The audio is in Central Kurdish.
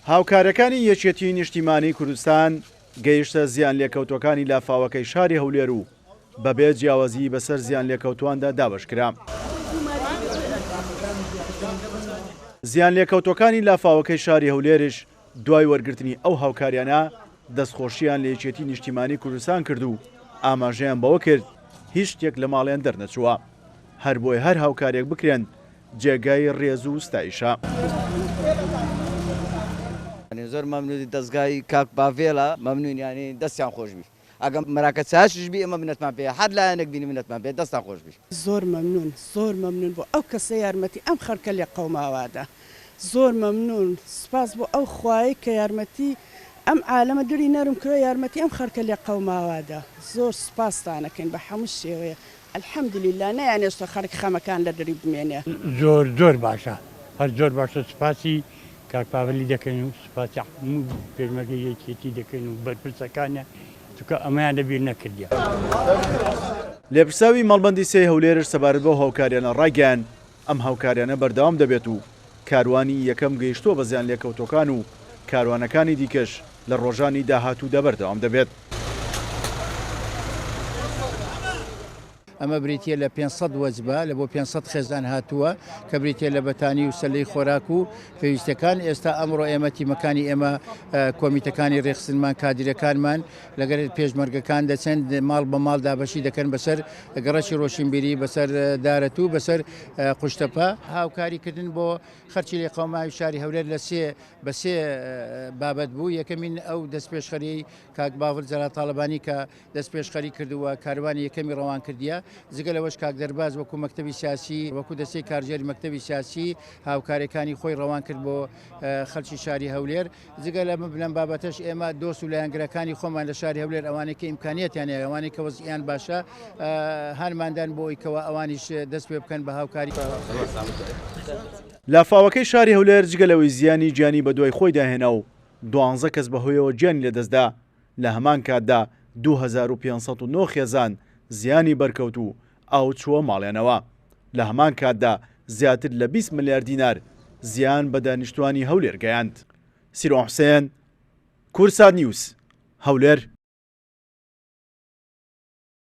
هاوکارەکانی یەکێتی نیشتیمانی کوردستان گەیشتە زیان لێکەوتوەکانی لافاوەکەی شاری هەولێر و بەبێ جیاوازی بەسەر زیان لێکەوتواندا دابەشکرا. زیان لێکەوتوەکانی لافاوەکەی شاری هەولێرش دوای وەرگرتنی ئەو هاوکاریانە دەستخۆشییان لە یەکێتی نیشتیمانی کوردستان کرد و ئاماژەیان بەوە کرد هیچ شتێک لە ماڵیان دەرنەچووە، هەر بۆی هەر هاوکارێک بکرێن جێگای ڕێز و ستایشە. زۆر مەمنونی دەستگای کاک باڤێڵە، مەمنون ینی دەستیان خۆش بی. ئەگەم مەراکە چاشش بی ئەمە منەتمان پێ، هەر لایەنێک بینی منەتمان پێ، دەستان خۆش بی. زۆر مەمنون بۆ ئەو کەسە یارمەتی ئەم خەڵکە لێ قەوماوادا. زۆر مەمنون، سپاس بۆ ئەو خوای کە یارمەتی ئەم عالەمە دووری نەرم کرۆ یارمەتی ئەم خەڵکە لێ قەوماوادا. زۆر سپاستانەکەین بە هەموو شێوەیە. الحەمدولیلا نەیانێشتە خەڵک خەمەکان لە دەری بمێنێ. زۆر باشە، هەر زۆر باشە. سپاسی کاک باڤێڵی دەکەین و سپاسی هەموو پێشمەرگەی یەکێتی دەکەین و بەرپرسەکانە چونکە ئەمەیان لەبیر نەکردیە. لێپرساوی مەڵبەندی سێ هەولێرش سەبارەت بۆ هاوکاریانە ڕاگەیان ئەم هاوکاریانە بەردەوام دەبێت و کاروانی یەکەم گەیشتووە بە زیان لێکەوتوەکان و کاروانەکانی دیکەش لە ڕۆژانی داهاتوودا بەردەوام دەبێت. ئەمە بریتە لە 500 وەجبە لە بۆ 500 خێزان هاتووە کە بریتە لە بەتانی و سەلەی خۆراک و پێویستەکان. ئێستا ئەمڕۆ ئێمە تیمەکانی ئێمە کۆمیتەکانی ڕێخستنمان کادیرەکانمان لەگەر پێشمەرگەکان دەچەند ماڵ بە ماڵ دابەشی دەکەن بەسەر گەڕەشی ڕۆشنبیری، بەسەر دارەت و بەسەر قوشتەپە. هاوکاریکردن بۆ خەرچی لێ قەوماوی شاری هەولێر بە سێ بابەت بوو. یەکەمین ئەو دەستپێشخەری کاک باڤڵ جەلالتاڵەبانی کە دەستپێشخەری کردووە کاروانی یەکەمی ڕەوان کردیە. جگە لەوەش کاک دەرباز وەکو مەکتەبی سیاسی وەکو دەستەی کارژێری مەکتەبی سیاسی هاوکارەکانی خۆی ڕەوان کرد بۆ خەڵکی شاری هەولێر. جگە لە بلەم بابەتەش ئێمە دۆست و لایەنگرەکانی خۆمان لە شاری هەولێر ئەوانەی کە ئیمکانیەتیان هەیە، ئەوانەی کە وەزعیان باشە، هەرماندان بۆ ئەوەی ئەوانیش دەست پێ بکەن بە هاوکاری. لافاوەکەی شاری هەولێر جگە لەوەی زیانی گیانی بە دوای خۆی داهێنا و 12 کەس بەهۆیەوە گیانی لەدەستدا، لە هەمان کاتدا 2509 خێزان زیانی بەرکەوت و ئاو چووە ماڵێنەوە. لە هەمان کاتدا زیاتر لە 20 ملیار دینار زیان بە دانیشتوانی هەولێر گەیاند. سیرۆن حوسێن، کورسات نیوز، هەولێر.